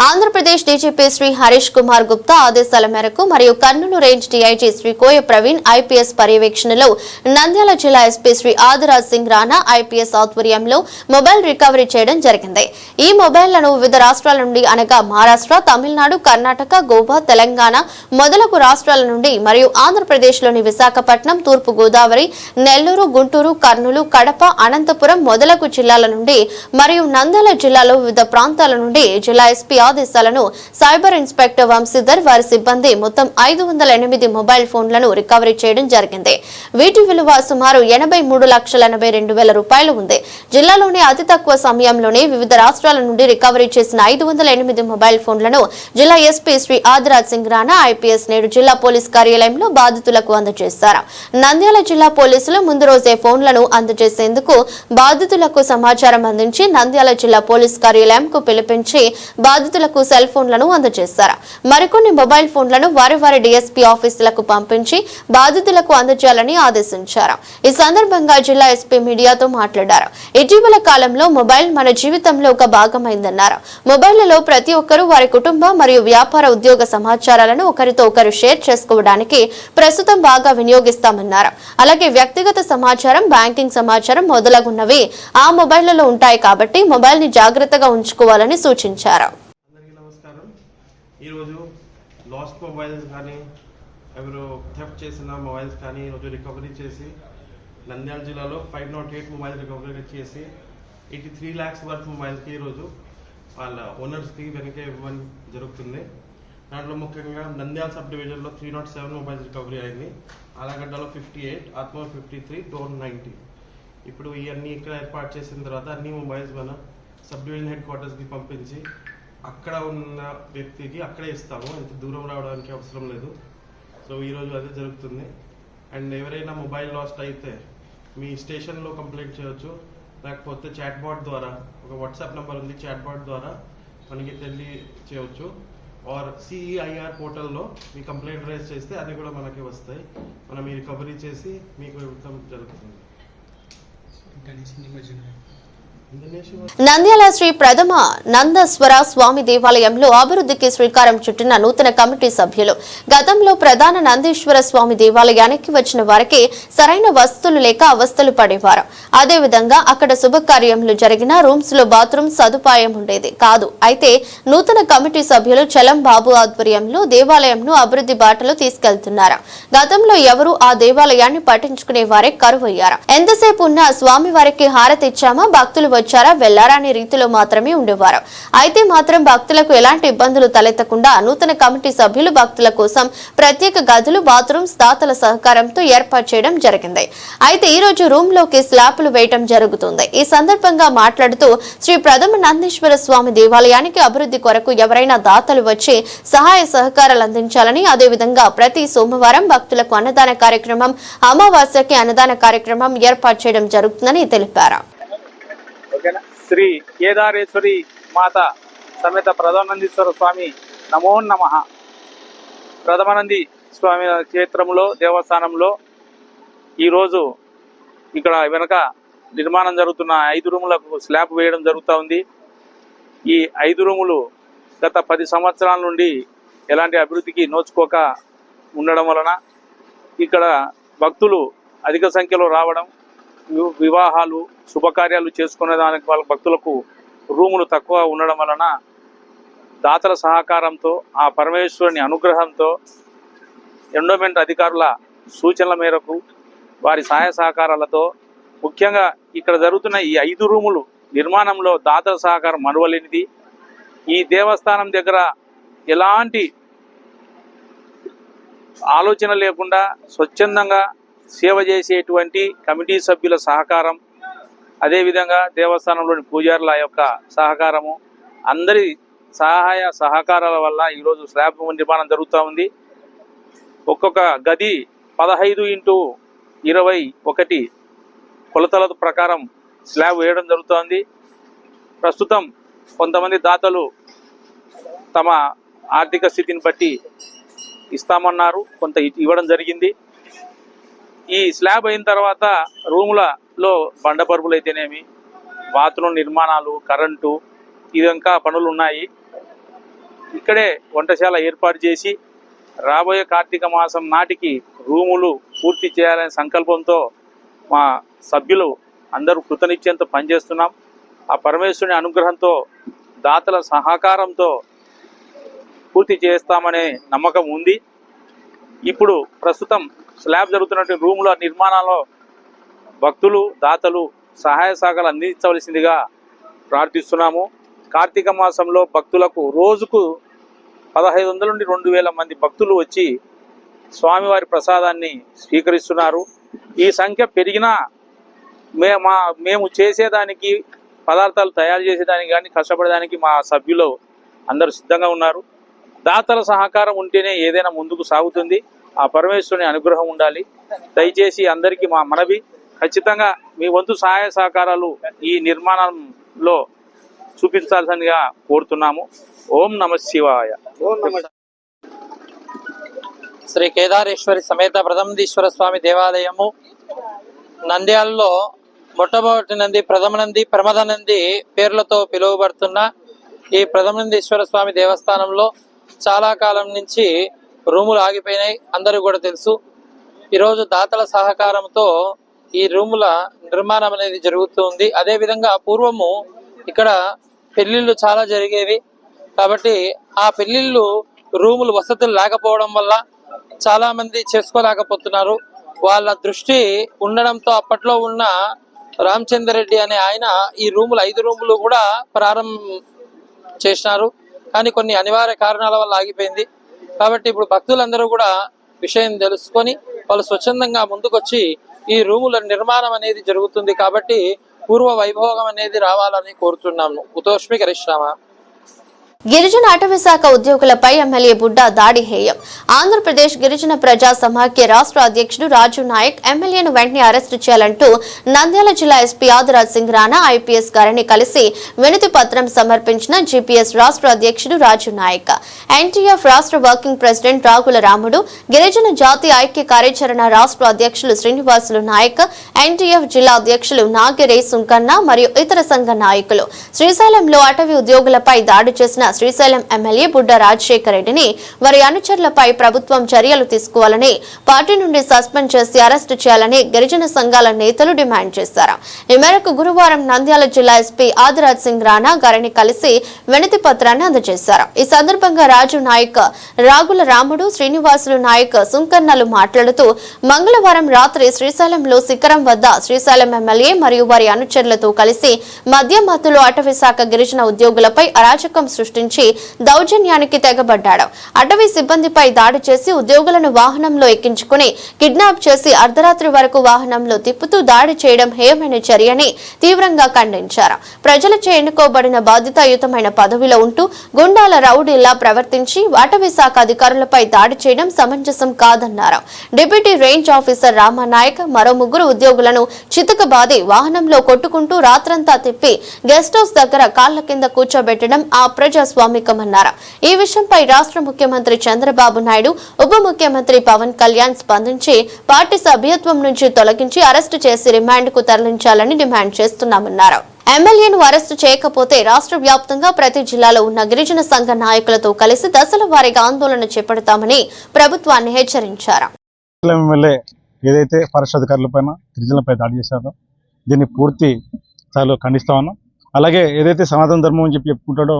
ఆంధ్రప్రదేశ్ డీజీపీ శ్రీ హరీష్ కుమార్ గుప్తా ఆదేశాల మేరకు మరియు కర్నూలు రేంజ్ డీఐజీ శ్రీ కోయ ప్రవీణ్ ఐపీఎస్ పర్యవేక్షణలో నంద్యాల జిల్లా ఎస్పీ శ్రీ ఆదిరాజ్ సింగ్ రాణా ఐపీఎస్ ఆధ్వర్యంలో మొబైల్ రికవరీ చేయడం జరిగింది. ఈ మొబైల్లను వివిధ రాష్ట్రాల నుండి అనగా మహారాష్ట్ర, తమిళనాడు, కర్ణాటక, గోవా, తెలంగాణ మొదలగు రాష్ట్రాల నుండి మరియు ఆంధ్రప్రదేశ్లోని విశాఖపట్నం, తూర్పు గోదావరి, నెల్లూరు, గుంటూరు, కర్నూలు, కడప, అనంతపురం మొదలగు జిల్లాల నుండి మరియు నంద్యాల జిల్లాలో వివిధ ప్రాంతాల నుండి జిల్లా ఎస్పీ ఆదేశాలను సైబర్ ఇన్స్పెక్టర్ వంశీధర్ వారి సిబ్బంది మొత్తం 508 మొబైల్ ఫోన్లను రికవరీ చేయడం జరిగింది. వీటి విలువ సుమారు 83,82,000 రూపాయలు ఉంది. జిల్లాలోని అతి తక్కువ సమయంలోనే వివిధ రాష్ట్రాల నుండి రికవరీ చేసిన 508 మొబైల్ ఫోన్లను జిల్లా ఎస్పీ శ్రీ ఆదిరాజ్ సింగ్ రాణా ఐపీఎస్ నేడు జిల్లా పోలీస్ కార్యాలయంలో బాధితులకు అందజేశారు. నంద్యాల జిల్లా పోలీసులు ముందు రోజే ఫోన్లను అందజేసేందుకు బాధితులకు సమాచారం అందించి నంద్యాల జిల్లా పోలీస్ కార్యాలయంకు పిలిపించి బాధితులకు సెల్ ఫోన్లను అందజేశారు. మరికొన్ని మొబైల్ ఫోన్లను వారి వారి డీఎస్పీ ఆఫీసులకు పంపించి బాధితులకు అందజేయాలని ఆదేశించారు. ఈ సందర్భంగా జిల్లా ఎస్పీ మీడియాతో మాట్లాడారు. ఇటీవల కాలంలో మొబైల్ మన జీవితంలో ఒక భాగమైందన్నారు. మొబైళ్లలో ప్రతి ఒక్కరూ వారి కుటుంబ మరియు వ్యాపార ఉద్యోగ సమాచారాలను ఒకరితో ఒకరు షేర్ చేసుకోవడానికి ప్రస్తుతం బాగా వినియోగిస్తామన్నారు. అలాగే వ్యక్తిగత సమాచారం, బ్యాంకింగ్ సమాచారం మొదలగున్నవి ఆ మొబైళ్లలో ఉంటాయి కాబట్టి మొబైల్ ని జాగ్రత్తగా ఉంచుకోవాలని సూచించారు.
ఈరోజు లాస్ట్ మొబైల్స్ కానీ ఎవరు థెఫ్ట్ చేసిన మొబైల్స్ కానీ ఈరోజు రికవరీ చేసి నంద్యాల జిల్లాలో 508 మొబైల్ రికవరీ చేసి 83 lakhs వర్త్ మొబైల్కి ఈరోజు వాళ్ళ ఓనర్స్కి వెనక ఇవ్వడం జరుగుతుంది. దాంట్లో ముఖ్యంగా నంద్యాల సబ్ డివిజన్లో 307 మొబైల్స్ రికవరీ అయింది. ఆలగడ్డలో 58, ఆత్మూరు 53, డోన్ 90. ఇప్పుడు ఇవన్నీ ఇక్కడ ఏర్పాటు చేసిన తర్వాత అన్ని మొబైల్స్ మన సబ్ డివిజన్ హెడ్ క్వార్టర్స్కి పంపించి అక్కడ ఉన్న వ్యక్తికి అక్కడే ఇస్తాము. ఎంత దూరం రావడానికి అవసరం లేదు. సో ఈరోజు అదే జరుగుతుంది. అండ్ ఎవరైనా మొబైల్ లాస్ట్ అయితే మీ స్టేషన్లో కంప్లైంట్ చేయొచ్చు, లేకపోతే చాట్ బాట్ ద్వారా, ఒక వాట్సాప్ నెంబర్ ఉంది, చాట్ బాట్ ద్వారా మనకి తెలియచేయవచ్చు. ఆర్ సిఈఐఆర్ పోర్టల్లో మీ కంప్లైంట్ రైజ్ చేస్తే అన్నీ కూడా మనకి వస్తాయి. మనం ఈ రికవరీ చేసి మీకు ఇవ్వడం జరుగుతుంది.
నంద్యాల శ్రీ ప్రథమ నందస్వర స్వామి దేవాలయంలో అభివృద్ధికి శ్రీకారం చుట్టిన నూతన కమిటీ సభ్యులు. గతంలో ప్రధాన నందీశ్వర స్వామి దేవాలయానికి వచ్చిన వారికి సరైన వసతులు లేక అవస్థలు పడేవారు. అదేవిధంగా అక్కడ శుభకార్యములు జరిగిన రూమ్స్ లో బాత్రూమ్ సదుపాయం ఉండేది కాదు. అయితే నూతన కమిటీ సభ్యులు చలం బాబు ఆధ్వర్యంలో దేవాలయంను అభివృద్ధి బాటలో తీసుకెళ్తున్నారు. గతంలో ఎవరు ఆ దేవాలయాన్ని పట్టించుకునే వారే కరువయ్యారు. ఎంతసేపు ఉన్నా స్వామి వారికి హారతి ఇచ్చామా, భక్తులు వచ్చారా వెళ్లారా అనే రీతిలో మాత్రమే ఉండేవారు. అయితే మాత్రం భక్తులకు ఎలాంటి ఇబ్బందులు తలెత్తకుండా నూతన కమిటీ సభ్యులు భక్తుల కోసం ప్రత్యేక గదులు, బాత్రూమ్స్ దాతల సహకారంతో ఏర్పాటు చేయడం జరిగింది. అయితే ఈ రోజు రూమ్ లోకి స్లాపులు వేయడం జరుగుతుంది. ఈ సందర్భంగా మాట్లాడుతూ శ్రీ ప్రథమ నందీశ్వర స్వామి దేవాలయానికి అభివృద్ధి కొరకు ఎవరైనా దాతలు వచ్చి సహాయ సహకారాలు అందించాలని, అదేవిధంగా ప్రతి సోమవారం భక్తులకు అన్నదాన కార్యక్రమం, అమావాస్యకి అన్నదాన కార్యక్రమం ఏర్పాటు చేయడం జరుగుతుందని తెలిపారు.
శ్రీ కేదారేశ్వరి మాత సమేత ప్రథమానందీశ్వర స్వామి నమో నమః. ప్రథమానంది స్వామి క్షేత్రంలో దేవస్థానంలో ఈరోజు ఇక్కడ వెనక నిర్మాణం జరుగుతున్న 5 రూములకు స్లాబ్ వేయడం జరుగుతూ ఉంది. ఈ 5 రూములు గత 10 సంవత్సరాల నుండి ఎలాంటి అభివృద్ధికి నోచుకోక ఉండడం వలన ఇక్కడ భక్తులు అధిక సంఖ్యలో రావడం, వివాహాలు శుభకార్యాలు చేసుకునే దానికి వాళ్ళ భక్తులకు రూములు తక్కువ ఉండడం వలన దాతల సహకారంతో ఆ పరమేశ్వరుని అనుగ్రహంతో ఎండోమెంట్ అధికారుల సూచనల మేరకు వారి సహాయ సహకారాలతో ముఖ్యంగా ఇక్కడ జరుగుతున్న ఈ 5 రూములు నిర్మాణంలో దాతల సహకారం మరువలేనిది. ఈ దేవస్థానం దగ్గర ఎలాంటి ఆలోచన లేకుండా స్వచ్ఛందంగా సేవ చేసేటువంటి కమిటీ సభ్యుల సహకారం, అదేవిధంగా దేవస్థానంలోని పూజారుల యొక్క సహకారము, అందరి సహాయ సహకారాల వల్ల ఈరోజు స్లాబ్ నిర్మాణం జరుగుతూ ఉంది. ఒక్కొక్క గది 15x21 కొలతల ప్రకారం స్లాబ్ వేయడం జరుగుతోంది. ప్రస్తుతం కొంతమంది దాతలు తమ ఆర్థిక స్థితిని బట్టి ఇస్తామన్నారు, కొంత ఇవ్వడం జరిగింది. ఈ స్లాబ్ అయిన తర్వాత రూములలో బండపరుపులు అయితేనేమి, బాత్రూమ్ నిర్మాణాలు, కరెంటు, ఇదంకా పనులు ఉన్నాయి. ఇక్కడే వంటశాల ఏర్పాటు చేసి రాబోయే కార్తీక మాసం నాటికి రూములు పూర్తి చేయాలనే సంకల్పంతో మా సభ్యులు అందరూ కృతనిశ్చయంతో పనిచేస్తున్నాం. ఆ పరమేశ్వరుని అనుగ్రహంతో దాతల సహకారంతో పూర్తి చేస్తామనే నమ్మకం ఉంది. ఇప్పుడు ప్రస్తుతం స్లాబ్ జరుగుతున్నటువంటి రూముల నిర్మాణంలో భక్తులు దాతలు సహాయ సహకారాలు అందించవలసిందిగా ప్రార్థిస్తున్నాము. కార్తీక మాసంలో భక్తులకు రోజుకు 1500 నుండి 2000 మంది భక్తులు వచ్చి స్వామివారి ప్రసాదాన్ని స్వీకరిస్తున్నారు. ఈ సంఖ్య పెరిగినా మేము చేసేదానికి, పదార్థాలు తయారు చేసేదానికి కానీ కష్టపడేదానికి మా సభ్యులు అందరూ సిద్ధంగా ఉన్నారు. దాతల సహకారం ఉంటేనే ఏదైనా ముందుకు సాగుతుంది. ఆ పరమేశ్వరుని అనుగ్రహం ఉండాలి. దయచేసి అందరికీ మా మనవి, ఖచ్చితంగా మీ వంతు సహాయ సహకారాలు ఈ నిర్మాణంలో చూపించాల్సిందిగా కోరుతున్నాము. ఓం నమ శివాయ.
శ్రీ కేదారేశ్వరి సమేత ప్రథమదీశ్వర స్వామి దేవాలయము నంద్యాలలో మొట్టమొదటి నంది, ప్రథమ నంది, ప్రమద నంది పేర్లతో పిలువబడుతున్న ఈ ప్రథమనందీశ్వర స్వామి దేవస్థానంలో చాలా కాలం నుంచి రూములు ఆగిపోయినాయి, అందరూ కూడా తెలుసు. ఈరోజు దాతల సహకారంతో ఈ రూముల నిర్మాణం అనేది జరుగుతుంది. అదేవిధంగా పూర్వము ఇక్కడ పెళ్లిళ్ళు చాలా జరిగేవి కాబట్టి ఆ పెళ్లిళ్ళు రూములు వసతులు లేకపోవడం వల్ల చాలా మంది చేసుకోలేకపోతున్నారు. వాళ్ళ దృష్టి ఉండడంతో అప్పట్లో ఉన్న రామచంద్ర రెడ్డి అనే ఆయన ఈ రూములు 5 రూములు కూడా ప్రారంభం చేసినారు. కానీ కొన్ని అనివార్య కారణాల వల్ల ఆగిపోయింది. కాబట్టి ఇప్పుడు భక్తులందరూ కూడా విషయం తెలుసుకొని వాళ్ళు స్వచ్ఛందంగా ముందుకొచ్చి ఈ రూముల నిర్మాణం అనేది జరుగుతుంది. కాబట్టి పూర్వ వైభోగం అనేది రావాలని కోరుతున్నాము. ఉతోష్మి కరిష్రామ.
గిరిజన అటవీ శాఖ ఉద్యోగులపై ఎమ్మెల్యే బుడ్డా దాడి హేయం. ఆంధ్రప్రదేశ్ గిరిజన ప్రజా సమాఖ్య రాష్ట్ర అధ్యక్షుడు రాజు నాయక్ ఎమ్మెల్యేను వెంటనే అరెస్టు చేయాలంటూ నంద్యాల జిల్లా ఎస్పీ ఆదిరాజ్ సింగ్ రాణా ఐపీఎస్ గారిని కలిసి వినతి పత్రం సమర్పించిన జీపీఎస్ రాష్ట్ర అధ్యక్షుడు రాజు నాయక్, ఎన్టీఎఫ్ రాష్ట్ర వర్కింగ్ ప్రెసిడెంట్ రాగుల రాముడు, గిరిజన జాతి ఐక్య కార్యాచరణ రాష్ట్ర అధ్యక్షులు శ్రీనివాసులు నాయక్, ఎన్టీఎఫ్ జిల్లా అధ్యక్షులు నాగిరే సుంకన్న మరియు ఇతర సంఘ నాయకులు. శ్రీశైలంలో అటవీ ఉద్యోగులపై దాడి చేసిన శ్రీశైలం ఎమ్మెల్యే బుడ్డా రాజశేఖర రెడ్డిని వారి అనుచరులపై ప్రభుత్వం చర్యలు తీసుకోవాలని, పార్టీ నుండి సస్పెండ్ చేసి అరెస్టు చేయాలని గిరిజన సంఘాల నేతలు డిమాండ్ చేశారు. ఈ మేరకు గురువారం నంద్యాల జిల్లా ఎస్పీ ఆదిరాజ్ సింగ్ రాణా గారిని కలిసి వినతి పత్రాన్ని అందజేశారు. ఈ సందర్భంగా రాజు నాయక్, రాగుల రాముడు, శ్రీనివాసులు నాయక్, సుంకన్నలు మాట్లాడుతూ మంగళవారం రాత్రి శ్రీశైలంలో శిఖరం వద్ద శ్రీశైలం ఎమ్మెల్యే మరియు వారి అనుచరులతో కలిసి మద్యం మత్తులో అటవీ శాఖ గిరిజన ఉద్యోగులపై అరాచకం సృష్టించి దౌర్జన్యానికి తెగబడ్డాడు. అటవీ సిబ్బందిపై దాడి చేసి ఉద్యోగులను వాహనంలో ఎక్కించుకుని కిడ్నాప్ చేసి అర్ధరాత్రి వరకు వాహనంలో తిప్పుతూ దాడి చేయడం హేయమైన చర్యని తీవ్రంగా ఖండించారు. ప్రజలచే ఎన్నుకోబడిన బాధ్యతాయుతమైన పదవిలో ఉంటూ గుండాల రౌడీలా ప్రవర్తించి అటవీ శాఖ అధికారులపై దాడి చేయడం సమంజసం కాదన్నారు. డిప్యూటీ రేంజ్ ఆఫీసర్ రామానాయక్ మరో 3 ఉద్యోగులను చితకబాది వాహనంలో కొట్టుకుంటూ రాత్రంతా తిప్పి గెస్ట్ హౌస్ దగ్గర కాళ్ల కింద కూర్చోబెట్టడం ఆ ప్రజా అప్రజాస్వామికమన్నారు. ఈ విషయంపై రాష్ట్ర ముఖ్యమంత్రి చంద్రబాబు నాయుడు, ఉప ముఖ్యమంత్రి పవన్ కళ్యాణ్ స్పందించి పార్టీ సభ్యత్వం నుంచి తొలగించి అరెస్టు చేసి రిమాండ్ కు తరలించాలని డిమాండ్ చేస్తున్నామన్నారు. ఎమ్మెల్యేను అరెస్టు చేయకపోతే రాష్ట్ర వ్యాప్తంగా ప్రతి జిల్లాలో ఉన్న గిరిజన సంఘ నాయకులతో కలిసి దశల వారీగా ఆందోళన చేపడతామని ప్రభుత్వాన్ని హెచ్చరించారు.
ఎమ్మెల్యే ఏదైతే ఫారెస్ట్ అధికారులపైన గిరిజనులపై దాడి చేశారో దీన్ని పూర్తి స్థాయిలో ఖండిస్తా ఉన్నాం. అలాగే ఏదైతే సనాతన ధర్మం అని చెప్పుకుంటాడో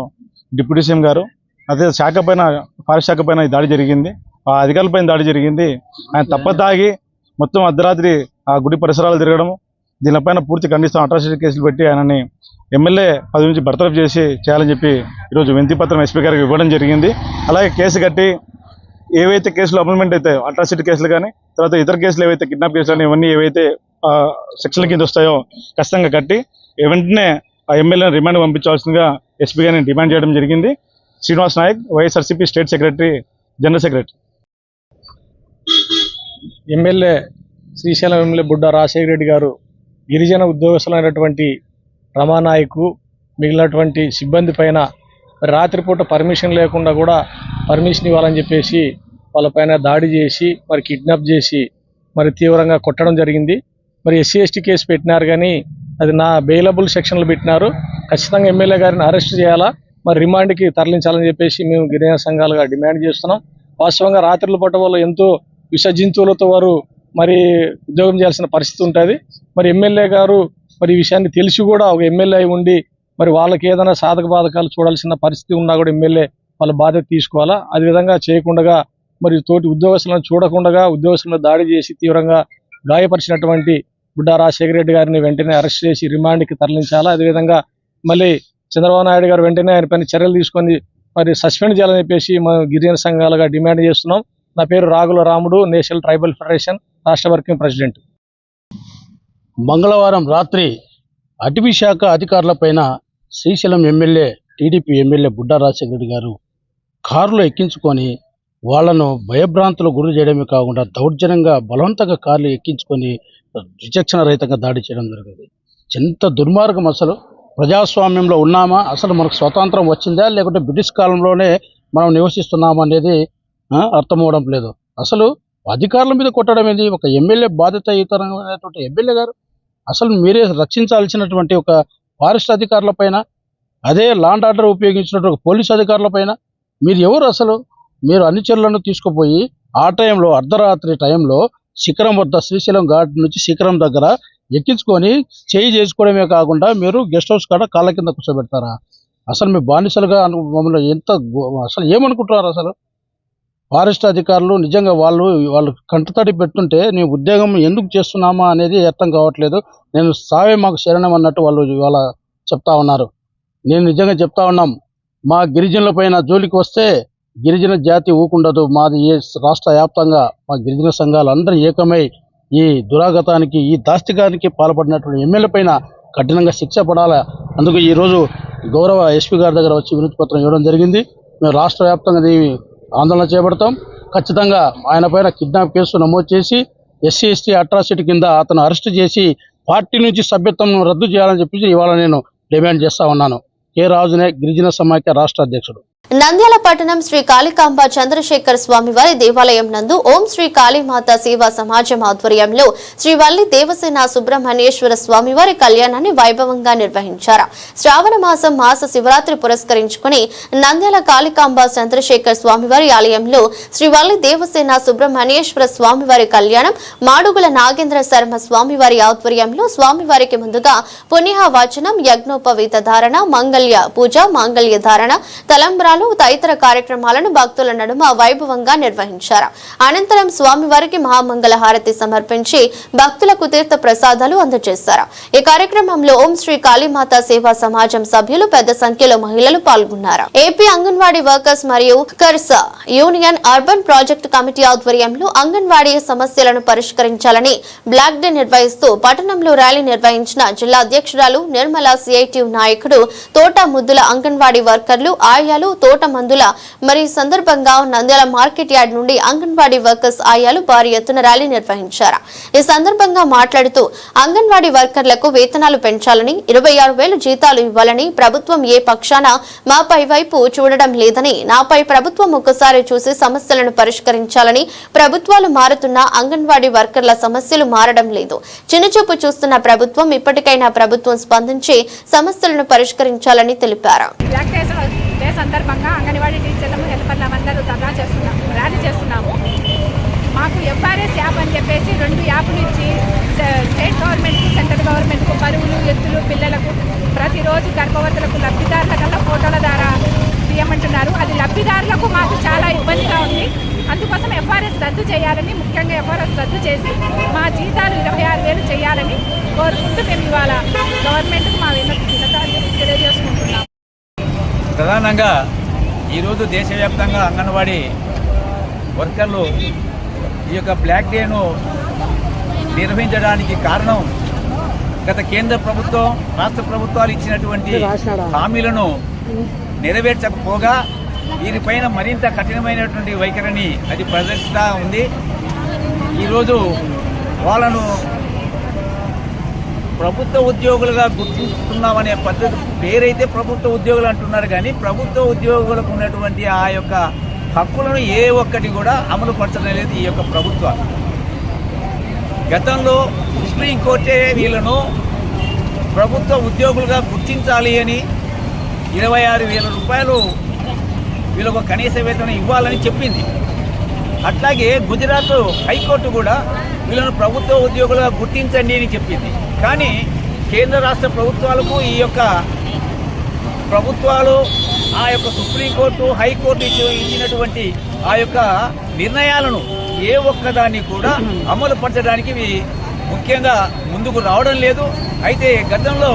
డిప్యూటీ సీఎం గారు అదే శాఖ పైన ఫారెస్ట్ శాఖ పైన దాడి జరిగింది, ఆ అధికారులపైన దాడి జరిగింది. ఆయన తప్పదాగి మొత్తం అర్ధరాత్రి ఆ గుడి పరిసరాలు తిరగడము, దీనిపైన పూర్తి ఖండిస్తాం. అట్రాసిటీ కేసులు పెట్టి ఆయనని ఎమ్మెల్యే పదవి నుంచి బర్తరఫ్ చేయాలని చెప్పి ఈరోజు వినతి పత్రం ఎస్పీ గారికి ఇవ్వడం జరిగింది. అలాగే కేసు కట్టి ఏవైతే కేసులు అమెండ్మెంట్ అవుతాయో అట్రాసిటీ కేసులు కానీ తర్వాత ఇతర కేసులు ఏవైతే కిడ్నాప్ కేసులు కానీ ఇవన్నీ ఏవైతే సెక్షన్ల కింద వస్తాయో ఖచ్చితంగా కట్టి వెంటనే ఆ ఎమ్మెల్యేని రిమాండ్ పంపించాల్సిందిగా ఎస్పీ గారిని డిమాండ్ చేయడం జరిగింది. Srinivas Nayak, YSRCP state secretary, general secretary.
MLA Srisailam MLA Budda Rajasekhara Reddy గారు గిరిజన ఉద్యోగస్తులైనటువంటి రమానాయకు మిగిలినటువంటి సిబ్బంది పైన రాత్రిపూట పర్మిషన్ లేకుండా కూడా పర్మిషన్ ఇవ్వాలని చెప్పేసి వాళ్ళపైన దాడి చేసి మరి కిడ్నాప్ చేసి మరి తీవ్రంగా కొట్టడం జరిగింది. మరి ఎస్సీ ఎస్టీ కేసు పెట్టినారు కానీ అది నా బెయిలబుల్ సెక్షన్లు పెట్టినారు. ఖచ్చితంగా ఎమ్మెల్యే గారిని అరెస్ట్ చేయాలా, మరి రిమాండ్కి తరలించాలని చెప్పేసి మేము గిరిజన సంఘాలుగా డిమాండ్ చేస్తున్నాం. వాస్తవంగా రాత్రుల పూట వాళ్ళు ఎంతో విష జంతువులతో వారు మరి ఉద్యోగం చేయాల్సిన పరిస్థితి ఉంటుంది. మరి ఎమ్మెల్యే గారు మరి ఈ విషయాన్ని తెలిసి కూడా ఒక ఎమ్మెల్యే ఉండి మరి వాళ్ళకి ఏదైనా సాధక బాధకాలు చూడాల్సిన పరిస్థితి ఉన్నా కూడా ఎమ్మెల్యే వాళ్ళ బాధ్యత తీసుకోవాలా. అదేవిధంగా చేయకుండా మరి తోటి ఉద్యోగస్తులను చూడకుండా ఉద్యోగస్తులను దాడి చేసి తీవ్రంగా గాయపరిచినటువంటి బుడ్డా రాజశేఖర రెడ్డి గారిని వెంటనే అరెస్ట్ చేసి రిమాండ్కి తరలించాలా. అదేవిధంగా మళ్ళీ చంద్రబాబు నాయుడు గారు వెంటనే ఆయన పైన చర్యలు తీసుకొని మరి సస్పెండ్ చేయాలని చెప్పేసి మనం గిరిజన సంఘాలుగా డిమాండ్ చేస్తున్నాం. నా పేరు Ragula Ramudu, national tribal federation రాష్ట్ర వర్కింగ్ ప్రెసిడెంట్.
మంగళవారం రాత్రి అటవీ శాఖ అధికారులపైన Srisailam MLA TDP MLA Budda Rajasekhara Reddy గారు కారులో ఎక్కించుకొని వాళ్లను భయభ్రాంతులకు గురి చేయడమే కాకుండా దౌర్జన్యంగా బలవంతంగా కార్లు ఎక్కించుకొని విచక్షణ రహితంగా దాడి చేయడం జరిగింది. ఎంత దుర్మార్గం! అసలు ప్రజాస్వామ్యంలో ఉన్నామా? అసలు మనకు స్వతంత్రం వచ్చిందా లేకుంటే బ్రిటిష్ కాలంలోనే మనం నివసిస్తున్నామా అనేది అర్థమవడం లేదు. అసలు అధికారుల మీద కొట్టడం ఏంది? ఒక ఎమ్మెల్యే బాధ్యతాయుతమైనటువంటి ఎమ్మెల్యే గారు అసలు మీరే రక్షించాల్సినటువంటి ఒక ఫారెస్ట్ అధికారుల పైన, అదే లాండ్ ఆర్డర్ ఉపయోగించినటువంటి పోలీస్ అధికారుల పైన మీరు ఎవరు? అసలు మీరు అనుచరులను తీసుకుపోయి ఆ టైంలో అర్ధరాత్రి టైంలో శిఖరం వద్ద శ్రీశైలం ఘాట్ నుంచి శిఖరం దగ్గర ఎక్కించుకొని చేయి చేసుకోవడమే కాకుండా మీరు గెస్ట్ హౌస్ కాడ కాళ్ళ కింద కూర్చోబెడతారా? అసలు మీ బానిసలుగా మమ్మల్ని అసలు ఏమనుకుంటున్నారు? అసలు ఫారెస్ట్ అధికారులు నిజంగా వాళ్ళు కంటతడి పెట్టుంటే నీ ఉద్యోగం ఎందుకు చేస్తున్నామా అనేది అర్థం కావట్లేదు. నేను సావే మాకు శరణం అన్నట్టు వాళ్ళు ఇవాళ చెప్తా ఉన్నారు. నేను నిజంగా చెప్తా ఉన్నాం, మా గిరిజనుల పైన జోలికి వస్తే గిరిజన జాతి ఊకుండదు. మాది రాష్ట్ర వ్యాప్తంగా మా గిరిజన సంఘాలు అందరూ ఏకమై ఈ దురాగతానికి, ఈ దాష్టికానికి పాల్పడినటువంటి ఎమ్మెల్యే పైన కఠినంగా శిక్ష పడాలి. అందుకు ఈరోజు గౌరవ ఎస్పీ గారి దగ్గర వచ్చి వినతి పత్రం ఇవ్వడం జరిగింది. మేము రాష్ట్ర వ్యాప్తంగా దీన్ని ఆందోళన చేపడతాం. ఖచ్చితంగా ఆయన పైన కిడ్నాప్ కేసు నమోదు చేసి ఎస్సీ ఎస్టీ అట్రాసిటీ కింద అతను అరెస్ట్ చేసి పార్టీ నుంచి సభ్యత్వం రద్దు చేయాలని చెప్పి ఇవాళ నేను డిమాండ్ చేస్తా ఉన్నాను. కె రాజునే, గిరిజన సమాఖ్య రాష్ట్ర అధ్యక్షుడు.
నంద్యాల పట్టణం శ్రీ కాళికాంబ చంద్రశేఖర స్వామివారి దేవాలయం నందు ఓం శ్రీ కాళీమాత సేవా సమాజం ఆధ్వర్యంలో శ్రీ వల్లి దేవసేన సుబ్రహ్మణ్యేశ్వర స్వామివారి కళ్యాణాన్ని వైభవంగా నిర్వహించారు. శ్రావణ మాసం మాస శివరాత్రి పురస్కరించుకుని నంద్యాల కాళికాంబ చంద్రశేఖర స్వామివారి ఆలయంలో శ్రీ వల్లి దేవసేన సుబ్రహ్మణ్యేశ్వర స్వామివారి కళ్యాణం మాడుగుల నాగేంద్ర శర్మ స్వామివారి ఆధ్వర్యంలో స్వామివారికి ముందుగా పుణ్యవాచనం, యజ్ఞోపవీత ధారణ, మంగళ్య పూజ, మాంగళ్య ధారణ, తలంబ్రాలు తదితర కార్యక్రమాలను భక్తుల నడుమ వైభవంగా నిర్వహించారు. అనంతరం స్వామివారికి మహామంగళ హారతి సమర్పించి భక్తులకు తీర్థ ప్రసాదాలు అందజేశారు. ఈ కార్యక్రమంలో ఓం శ్రీ కాళీమాత సేవా సమాజం సభ్యులు పెద్ద సంఖ్యలో మహిళలు పాల్గొన్నారు. ఏపీ అంగన్వాడీ వర్కర్స్ మరియు workers union urban project committee ఆధ్వర్యంలో అంగన్వాడీ సమస్యలను పరిష్కరించాలని బ్లాక్ డే నిర్వహిస్తూ పట్టణంలో ర్యాలీ నిర్వహించిన జిల్లా అధ్యక్షురాలు నిర్మల, సిఐటియు నాయకుడు తోట ముద్దుల అంగన్వాడీ వర్కర్లు, ఆయాలు తోట మందుల మరి సందర్భంగా నంద్యాల మార్కెట్ యార్డ్ నుండి అంగన్వాడీ వర్కర్స్ ఆయాలు భారీ ఎత్తున ర్యాలీ నిర్వహించారు. ఈ సందర్భంగా మాట్లాడుతూ అంగన్వాడీ వర్కర్లకు వేతనాలు పెంచాలని 26,000 జీతాలు ఇవ్వాలని ప్రభుత్వం ఏ పక్షాన మాపై వైపు చూడడం లేదని నాపై ప్రభుత్వం ఒక్కసారి చూసి సమస్యలను పరిష్కరించాలని ప్రభుత్వాలు మారుతున్నా అంగన్వాడీ వర్కర్ల సమస్యలు మారడం లేదు. చిన్నచూపు చూస్తున్న ప్రభుత్వం ఇప్పటికైనా ప్రభుత్వం స్పందించి సమస్యలను పరిష్కరించాలని తెలిపారు.
సందర్భంగా అంగన్వాడీ టీచర్లు హెల్పర్లందరూ ధర్నా చేస్తున్నాము, ర్యాలీ చేస్తున్నాము. మాకు ఎఫ్ఆర్ఎస్ యాప్ అని చెప్పేసి 2 యాప్లు ఇచ్చి స్టేట్ గవర్నమెంట్కి సెంట్రల్ గవర్నమెంట్కు పరువులు ఎత్తులు పిల్లలకు ప్రతిరోజు గర్భవతులకు లబ్ధిదారుల కల్లా ఫోటోల ద్వారా తీయమంటున్నారు. అది లబ్ధిదారులకు మాకు చాలా ఇబ్బందిగా ఉంది. అందుకోసం ఎఫ్ఆర్ఎస్ రద్దు చేయాలని, ముఖ్యంగా ఎఫ్ఆర్ఎస్ రద్దు చేసి మా జీతాలు 26,000 చేయాలని కోరుకుంటూ మేము ఇవాళ గవర్నమెంట్కు మా విన్నతాన్ని తెలియజేసుకుంటున్నాం.
ప్రధానంగా ఈరోజు దేశవ్యాప్తంగా అంగన్వాడీ వర్కర్లు ఈ యొక్క బ్లాక్ డేను నిర్వహించడానికి కారణం గత కేంద్ర ప్రభుత్వం రాష్ట్ర ప్రభుత్వాలు ఇచ్చినటువంటి హామీలను నెరవేర్చకపోగా వీరిపైన మరింత కఠినమైనటువంటి వైఖరిని అది ప్రదర్శిస్తూ ఉంది. ఈరోజు వాళ్ళను ప్రభుత్వ ఉద్యోగులుగా గుర్తిస్తున్నామనే పద్ధతి పేరైతే ప్రభుత్వ ఉద్యోగులు అంటున్నారు, కానీ ప్రభుత్వ ఉద్యోగులకు ఉన్నటువంటి ఆ యొక్క హక్కులను ఏ ఒక్కటి కూడా అమలు పరచడం లేదు ఈ యొక్క ప్రభుత్వాలు. గతంలో సుప్రీంకోర్టే వీళ్ళను ప్రభుత్వ ఉద్యోగులుగా గుర్తించాలి అని 26,000 రూపాయలు వీళ్ళకు కనీస వేతనం ఇవ్వాలని చెప్పింది. అట్లాగే గుజరాత్ హైకోర్టు కూడా వీళ్ళను ప్రభుత్వ ఉద్యోగులుగా గుర్తించండి అని చెప్పింది. కానీ కేంద్ర రాష్ట్ర ప్రభుత్వాలకు ఈ యొక్క ప్రభుత్వాలు ఆ యొక్క సుప్రీంకోర్టు హైకోర్టు ఇచ్చినటువంటి ఆ యొక్క నిర్ణయాలను ఏ ఒక్కదాన్ని కూడా అమలు పరచడానికి ముఖ్యంగా ముందుకు రావడం లేదు. అయితే గతంలో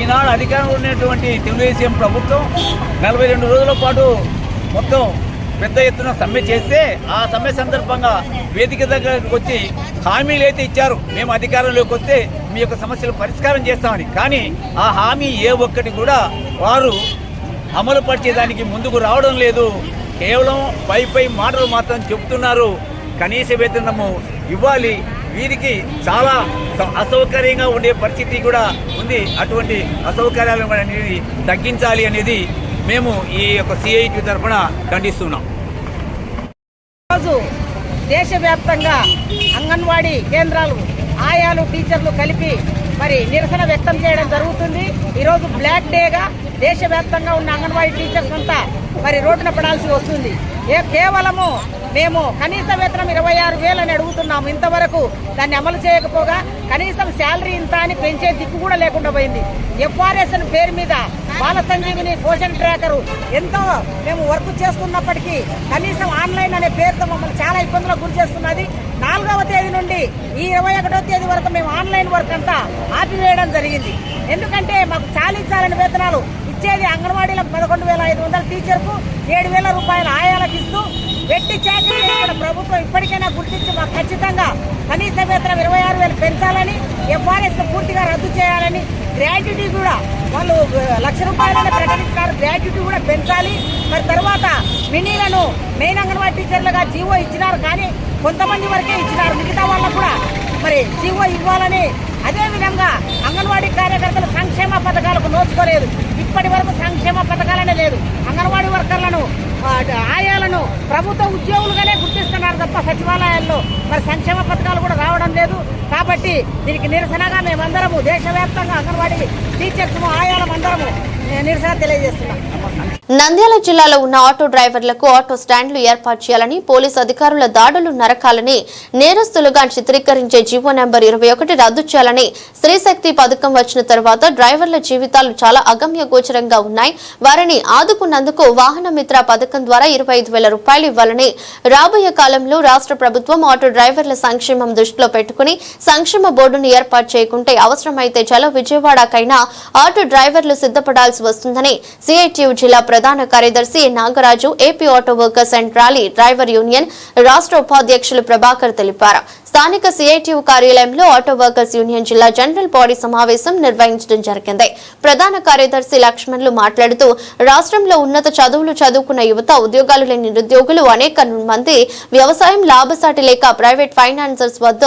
ఈనాడు అధికారంలో ఉన్నటువంటి తెలుగుదేశం ప్రభుత్వం 42 రోజుల పాటు మొత్తం పెద్ద ఎత్తున సమ్మె చేస్తే ఆ సమ్మె సందర్భంగా వేదిక దగ్గరకు వచ్చి హామీలు అయితే ఇచ్చారు, మేము అధికారంలోకి వస్తే మీ యొక్క సమస్యలు పరిష్కారం చేస్తామని. కానీ ఆ హామీ ఏ ఒక్కటి కూడా వారు అమలు పరిచేదానికి ముందుకు రావడం లేదు. కేవలం పై మాటలు మాత్రం చెప్తున్నారు. కనీస వేతనము ఇవ్వాలి, వీరికి చాలా అసౌకర్యంగా ఉండే పరిస్థితి కూడా ఉంది. అటువంటి అసౌకర్యాలు అనేది తగ్గించాలి అనేది మేము ఈ యొక్క సిఐటి తరఫున ఖండిస్తున్నాం.
ఈరోజు దేశవ్యాప్తంగా అంగన్వాడీ కేంద్రాలు ఆయాలు టీచర్లు కలిపి మరి నిరసన వ్యక్తం చేయడం జరుగుతుంది. ఈరోజు బ్లాక్ డేగా దేశవ్యాప్తంగా ఉన్న అంగన్వాడీ టీచర్స్ అంతా మరి రోడ్డున పడాల్సి వస్తుంది. కేవలము మేము కనీస వేతనం 26,000 అని అడుగుతున్నాము. ఇంతవరకు దాన్ని అమలు చేయకపోగా కనీసం శాలరీ ఇంత అని పెంచే దిక్కు కూడా లేకుండా పోయింది. ఎఫ్ఆర్ఎస్ పేరు మీద బాల సంజీవిని పోషన్ ట్రాకరు ఎంతో మేము వర్క్ చేస్తున్నప్పటికీ కనీసం ఆన్లైన్ అనే పేరుతో మమ్మల్ని చాలా ఇబ్బందులకు గురి చేస్తున్నది. 4వ తేదీ నుండి ఈ 21వ తేదీ వరకు మేము ఆన్లైన్ వర్క్ అంతా ఆపివేయడం జరిగింది. ఎందుకంటే మాకు చాలించాలని వేతనాలు ఇచ్చేది అంగన్వాడీలకు 11,500 టీచర్కు 7,000 రూపాయలు ఆయాలకు ఇస్తూ వెట్టి చాకరీ చేసిన ప్రభుత్వం ఇప్పటికైనా గుర్తించి మాకు ఖచ్చితంగా కనీస వేతనం 26,000 పెంచాలని, ఎఫ్ఆర్ఎస్ పూర్తిగా రద్దు చేయాలని, గ్రాట్యుటీ కూడా వాళ్ళు 1,00,000 రూపాయలని ప్రకటించినారు, గ్రాట్యుటీ కూడా పెంచాలి. మరి తర్వాత మినీలను మెయిన్ అంగన్వాడీ టీచర్లుగా జీవో ఇచ్చినారు, కానీ కొంతమంది వరకే ఇచ్చినారు, మిగతా వాళ్ళకు కూడా మరి జీవో ఇవ్వాలని. అదేవిధంగా అంగన్వాడీ కార్యకర్తలు సంక్షేమ పథకాలకు నోచుకోలేదు. ఇప్పటి వరకు సంక్షేమ పథకాలనే లేదు. అంగన్వాడీ వర్కర్లను ఆయాలను ప్రభుత్వ ఉద్యోగులుగానే గుర్తిస్తున్నారు తప్ప సచివాలయాల్లో మరి సంక్షేమ పథకాలు కూడా రావడం లేదు. కాబట్టి దీనికి నిరసనగా మేమందరము దేశవ్యాప్తంగా అంగన్వాడీ టీచర్స్ ఆయాలమందరము నిరసన తెలియజేస్తున్నాం.
నంద్యాల జిల్లాలో ఉన్న ఆటో డ్రైవర్లకు ఆటో స్టాండ్లు ఏర్పాటు చేయాలని, పోలీసు అధికారుల దాడులు నరకాలని, నేరస్తులుగా చిత్రీకరించే జీవో నెంబర్ 21 రద్దు చేయాలని, స్త్రీశక్తి పథకం వచ్చిన తర్వాత డ్రైవర్ల జీవితాలు చాలా అగమ్య గోచరంగా ఉన్నాయి. వారిని ఆదుకున్నందుకు వాహన మిత్ర పథకం ద్వారా 25,000 రూపాయలు ఇవ్వాలని, రాబోయే కాలంలో రాష్ట్ర ప్రభుత్వం ఆటో డ్రైవర్ల సంక్షేమం దృష్టిలో పెట్టుకుని సంక్షేమ బోర్డును ఏర్పాటు చేయకుంటే అవసరమైతే చలో విజయవాడకైనా ఆటో డ్రైవర్లు సిద్ధపడాల్సి వస్తుందని సిఐటియు జిల్లా ప్రధాన కార్యదర్శి Nagaraju, AP auto workers and trolley driver union రాష్ట్ర ఉపాధ్యక్షులు ప్రభాకర్ తెలిపారు. స్థానిక సిఐటియు కార్యాలయంలో ఆటో వర్కర్స్ యూనియన్ జిల్లా జనరల్ బాడీ సమావేశం నిర్వహించడం జరిగింది. ప్రధాన కార్యదర్శి లక్ష్మణ్లు మాట్లాడుతూ రాష్ట్రంలో ఉన్నత చదువులు చదువుకున్న యువత, ఉద్యోగాలు లేని నిరుద్యోగులు అనేక మంది వ్యవసాయం లాభసాటి లేక ప్రైవేట్ ఫైనాన్సర్స్ వద్ద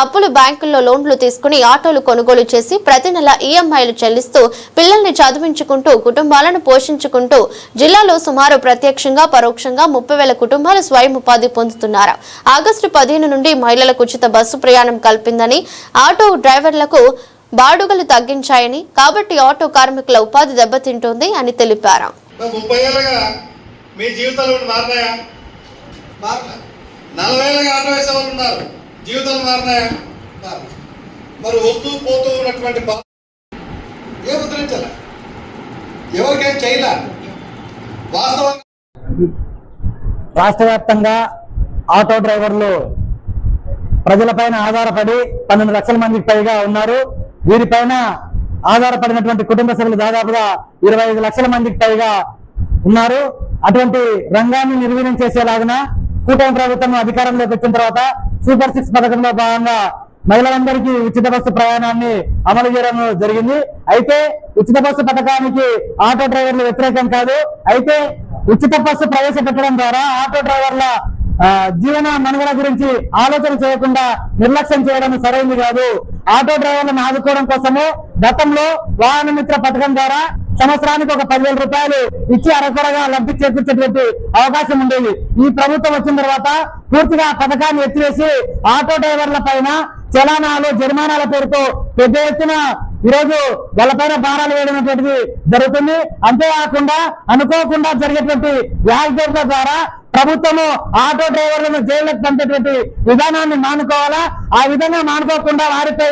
అప్పులు, బ్యాంకుల్లో లోన్లు తీసుకుని ఆటోలు కొనుగోలు చేసి ప్రతి నెల ఈఎంఐలు చెల్లిస్తూ పిల్లల్ని చదివించుకుంటూ కుటుంబాలను పోషించుకుంటూ జిల్లాలో సుమారు ప్రత్యక్షంగా పరోక్షంగా 30,000 కుటుంబాలు స్వయం ఉపాధి పొందుతున్నారు. ఆగస్టు 15 నుండి మహిళలకు ఉచిత బస్సు ప్రయాణం కల్పిందని, ఆటో డ్రైవర్లకు బాడుగలు తగ్గించాయని, కాబట్టి ఆటో కార్మికుల ఉపాధి దెబ్బతింటోంది అని తెలిపారు.
30 ఏళ్ళగా మీ జీవితాలు మారినాయా? 40 ఏళ్ళగా ఆటో వేసే వాళ్ళు ఉన్నారు, జీవితాలు మారినాయా? మరి వస్తూ పోతూ ఉన్నటువంటి ఏ ముద్రించాల, ఎవరికేం చేయలే. వాస్తవంగా
రాష్ట్ర వ్యాప్తంగా ఆటో డ్రైవర్లు ప్రజలపైన ఆధారపడి 12 లక్షల మందికి పైగా ఉన్నారు. వీరిపైన ఆధారపడినటువంటి కుటుంబ సభ్యులు దాదాపుగా 25 లక్షల మందికి పైగా ఉన్నారు. అటువంటి రంగాన్ని నిర్వీర్యం చేసేలాగా కూటమి ప్రభుత్వం అధికారంలోకి వచ్చిన తర్వాత సూపర్ 6 పథకంలో భాగంగా మహిళలందరికీ ఉచిత బస్సు ప్రయాణాన్ని అమలు చేయడం జరిగింది. అయితే ఉచిత బస్సు పథకానికి ఆటో డ్రైవర్లు వ్యతిరేకం కాదు. అయితే ఉచిత బస్సు ప్రవేశపెట్టడం ద్వారా ఆటో డ్రైవర్ల జీవన మనుగడ గురించి ఆలోచన చేయకుండా నిర్లక్ష్యం చేయడం సరైనది కాదు. ఆటో డ్రైవర్లను ఆదుకోవడం కోసము గతంలో వాహన మిత్ర పథకం ద్వారా సంవత్సరానికి ఒక 10,000 రూపాయలు ఇచ్చి అరకొరగా లబ్ధి చేకూర్చేటువంటి అవకాశం ఉండేది. ఈ ప్రభుత్వం వచ్చిన తర్వాత పూర్తిగా ఆ పథకాన్ని ఎత్తివేసి ఆటో డ్రైవర్ల పైన చలానాలు, జరిమానాల పేరుతో పెద్ద ఎత్తున ఈరోజు వాళ్ళపైన భారాలు వేయడం జరుగుతుంది. అంతేకాకుండా అనుకోకుండా జరిగేటువంటి యాక్సిడెంట్ల ద్వారా ప్రభుత్వము ఆటో డ్రైవర్లను జైలుకు పంపేటువంటి విధానాన్ని మానుకోవాలా. ఆ విధంగా మానుకోకుండా వారిపై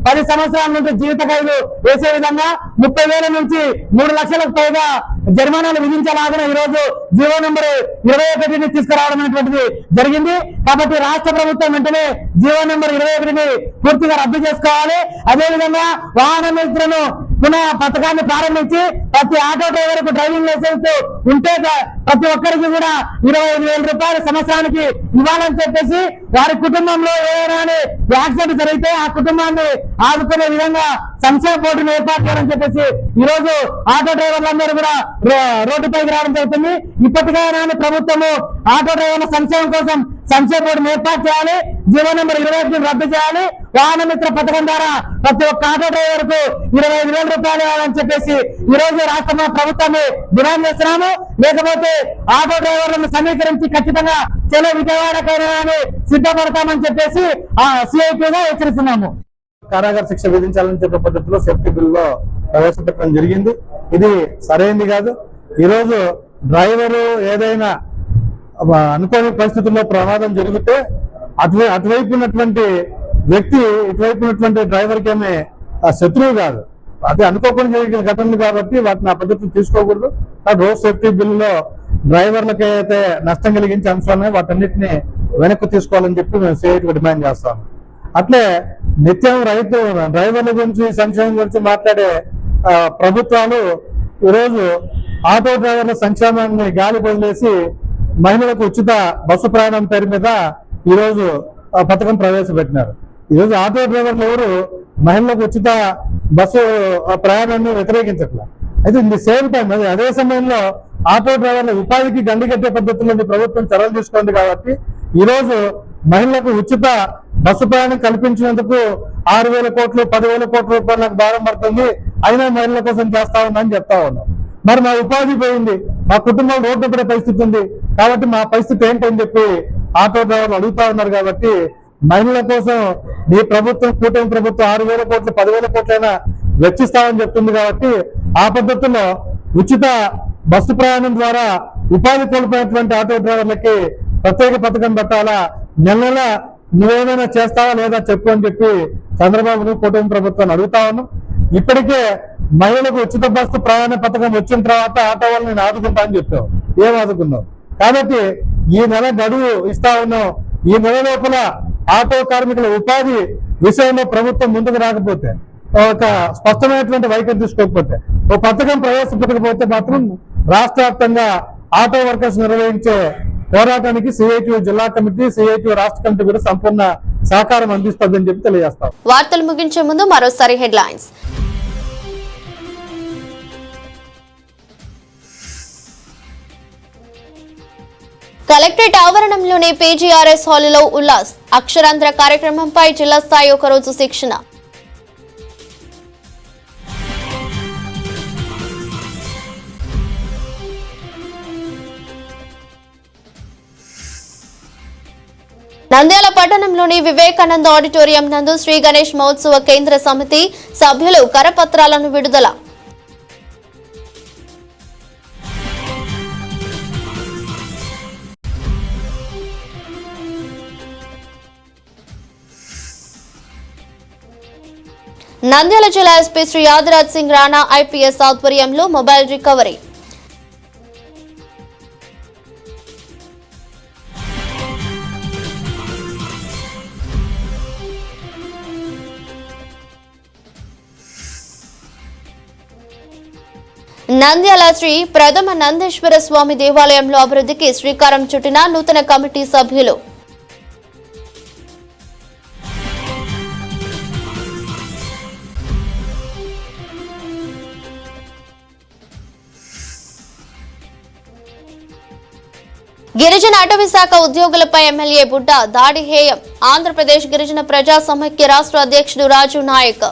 10 సంవత్సరాల నుంచి జీవిత ఖైదు వేసే విధంగా 30,000 నుంచి 3 లక్షలకు పైగా జరిమానాలు విధించేలాగా ఈరోజు జీవో నెంబర్ 21ని తీసుకురావడం అనేటువంటిది జరిగింది. కాబట్టి రాష్ట్ర ప్రభుత్వం వెంటనే జీవో నెంబర్ 21ని పూర్తిగా రద్దు చేసుకోవాలి. అదేవిధంగా వాహన మిత్రులను పునః పథకాన్ని ప్రారంభించి ప్రతి ఆటో డ్రైవర్ కు డ్రైవింగ్ లైసెన్స్ ఉంటే ప్రతి ఒక్కరికి కూడా 25,000 రూపాయలు సంవత్సరానికి ఇవ్వాలని చెప్పేసి వారి కుటుంబంలో ఏదైనా యాక్సిడెంట్ జరిగితే ఆ కుటుంబాన్ని ఆదుకునే విధంగా సంక్షేమ బోర్డును ఏర్పాటు చేయాలని చెప్పేసి ఈ రోజు ఆటో డ్రైవర్లందరూ కూడా రోడ్డుపైకి రావడం జరుగుతుంది. ఇప్పటికైనా ప్రభుత్వము ఆటో డ్రైవర్ల సంక్షేమం కోసం సంక్షేమ బోర్డును ఏర్పాటు చేయాలి. జీవో నెంబర్ 21 రద్దు చేయాలి. వాహన మిత్ర పథకం ద్వారా ప్రతి ఒక్క ఆటో డ్రైవర్ కు 25,000 రూపాయలు ఇవ్వాలని చెప్పేసి ఈ రోజు రాష్ట్ర ప్రభుత్వాన్ని డిమాండ్ చేస్తున్నాము. లేకపోతే ఆటో డ్రైవర్లను సమీకరించి ఖచ్చితంగా చెలో విజయవాడకైనా సిద్ధపడతామని చెప్పేసి సిఐటిగా హెచ్చరిస్తున్నాము. కారాగార శిక్ష విధించాలని చెప్పే పద్ధతిలో సేఫ్టీ బిల్లో ప్రవేశపెట్టడం జరిగింది. ఇది సరైనది కాదు. ఈరోజు డ్రైవరు ఏదైనా అనుకోని పరిస్థితుల్లో ప్రమాదం జరిగితే అటువైపు ఉన్నటువంటి వ్యక్తి ఇటువైపు ఉన్నటువంటి డ్రైవర్కి ఏమే శత్రువు కాదు. అది అనుకోకుండా జరిగిన ఘటనలు కాబట్టి వాటిని ఆ పద్ధతిని తీసుకోకూడదు. రోడ్ సేఫ్టీ బిల్లులో డ్రైవర్లకి అయితే నష్టం కలిగించే అంశాలని వాటన్నిటిని వెనక్కి తీసుకోవాలని చెప్పి మేము సిఐటిగా డిమాండ్ చేస్తాము. అట్లే నిత్యం డ్రైవర్ల గురించి సంక్షేమం గురించి మాట్లాడే ప్రభుత్వాలు ఈరోజు ఆటో డ్రైవర్ల సంక్షేమాన్ని గాలి వదిలేసి మహిళలకు ఉచిత బస్సు ప్రయాణం పేరు మీద ఈరోజు పథకం ప్రవేశపెట్టినారు. ఈరోజు ఆటో డ్రైవర్లు ఎవరు మహిళలకు ఉచిత బస్సు ప్రయాణాన్ని వ్యతిరేకించట్లేదు. అయితే ఇన్ ది సేమ్ టైం అదే సమయంలో ఆటో డ్రైవర్ల ఉపాధికి గండిగట్టే పద్ధతుల్లో ప్రభుత్వం చర్యలు తీసుకుంది. కాబట్టి ఈరోజు మహిళలకు ఉచిత బస్సు ప్రయాణం కల్పించినందుకు 6,000 కోట్లు 10,000 కోట్ల రూపాయలకు భారం పడుతుంది. అయినా మహిళల కోసం చేస్తా ఉందని చెప్తా ఉన్నాం. మరి మా ఉపాధి పోయింది, మా కుటుంబం రోడ్డు పడే పరిస్థితి ఉంది, కాబట్టి మా పరిస్థితి ఏంటని చెప్పి ఆటో డ్రైవర్లు అడుగుతా ఉన్నారు. కాబట్టి మహిళల కోసం మీ ప్రభుత్వం, కూటమి ప్రభుత్వం 6,000 కోట్లు 10,000 కోట్లైనా వెచ్చిస్తామని చెప్తుంది. కాబట్టి ఆ పద్ధతిలో ఉచిత బస్సు ప్రయాణం ద్వారా ఉపాధి కోల్పోయినటువంటి ఆటో డ్రైవర్లకి ప్రత్యేక పథకం పెట్టాలా, నెల నువ్వేమైనా చేస్తావా లేదా చెప్పు అని చెప్పి చంద్రబాబును కూటమి ప్రభుత్వాన్ని అడుగుతా ఉన్నాం. ఇప్పటికే మహిళలకు ఉచిత బస్సు ప్రయాణ పథకం వచ్చిన తర్వాత ఆటో వాళ్ళని నేను ఆదుకుంటా అని చెప్పావు. ఏం ఆదుకున్నావు? కాబట్టి ఈ నెల గడువు ఇస్తా ఉన్నాం. ఈ నెల లోపల ఆటో కార్మికుల ఉపాధి విషయంలో ప్రభుత్వం ముందుకు రాకపోతే, ఒక స్పష్టమైనటువంటి వైఖరి తీసుకోకపోతే, ఓ పథకం ప్రవేశపెట్టకపోతే మాత్రం రాష్ట్ర వ్యాప్తంగా ఆటో వర్కర్స్ నిర్వహించే పోరాటానికి సిఐటియు జిల్లా కమిటీ, సిఐటియు రాష్ట్ర కమిటీ కూడా సంపూర్ణ
సహకారం అందిస్తుందని చెప్పి తెలియజేస్తాం.
వార్తలు ముగించే ముందు మరోసారి హెడ్లైన్స్. కలెక్టరేట్ ఆవరణంలోని పీజీఆర్ఎస్ హాలులో ఉల్లాస్ అక్షరాంధ్ర కార్యక్రమంపై జిల్లా స్థాయి ఒకరోజు శిక్షణ. నంద్యాల పట్టణంలోని వివేకానంద ఆడిటోరియం నందు శ్రీ గణేష్ మహోత్సవ కేంద్ర సమితి సభ్యులు కరపత్రాలను విడుదల. నంద్యాల జిల్లా ఎస్పీ శ్రీ యాదరాజ్ సింగ్ రాణా ఐపీఎస్ ఆధ్వర్యంలో మొబైల్ రికవరీ. నంద్యాల శ్రీ ప్రథమ నందేశ్వర స్వామి దేవాలయంలో అభివృద్ధికి శ్రీకారం చుట్టిన నూతన కమిటీ సభ్యులు. గిరిజన అటవీ శాఖ ఉద్యోగులపై ఎమ్మెల్యే బుడ్డ దాడి హేయం. ఆంధ్రప్రదేశ్ గిరిజన ప్రజా సమైక్య రాష్ట్ర అధ్యక్షుడు రాజు నాయక్.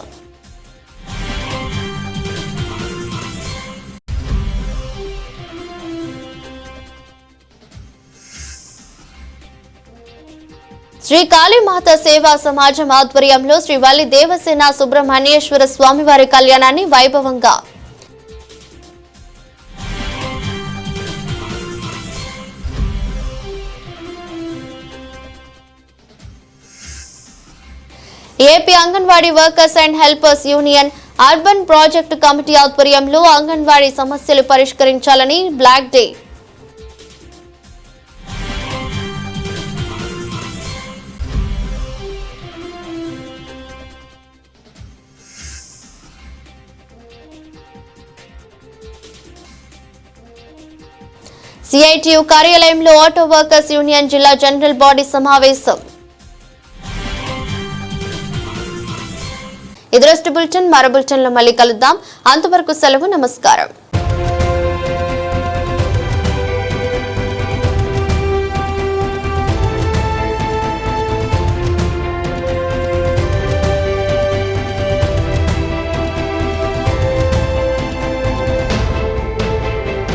శ్రీ కాళీమాత సేవా సమాజం ఆధ్వర్యంలో శ్రీ వల్లి దేవసేన సుబ్రహ్మణ్యేశ్వర స్వామివారి కళ్యాణాన్ని వైభవంగా. AP anganwadi workers and helpers union urban project committee ఆధ్వర్యంలో అంగన్వాడీ సమస్యలు పరిష్కరించాలని బ్లాక్ డే. సిఐటియు కార్యాలయంలో ఆటో వర్కర్స్ యూనియన్ జిల్లా జనరల్ బాడీ సమావేశం. ఇదరస్ట్ బులెటిన్ మరో బులెటిన్లో మళ్ళీ కలుద్దాం. అంతవరకు సెలవు. నమస్కారం.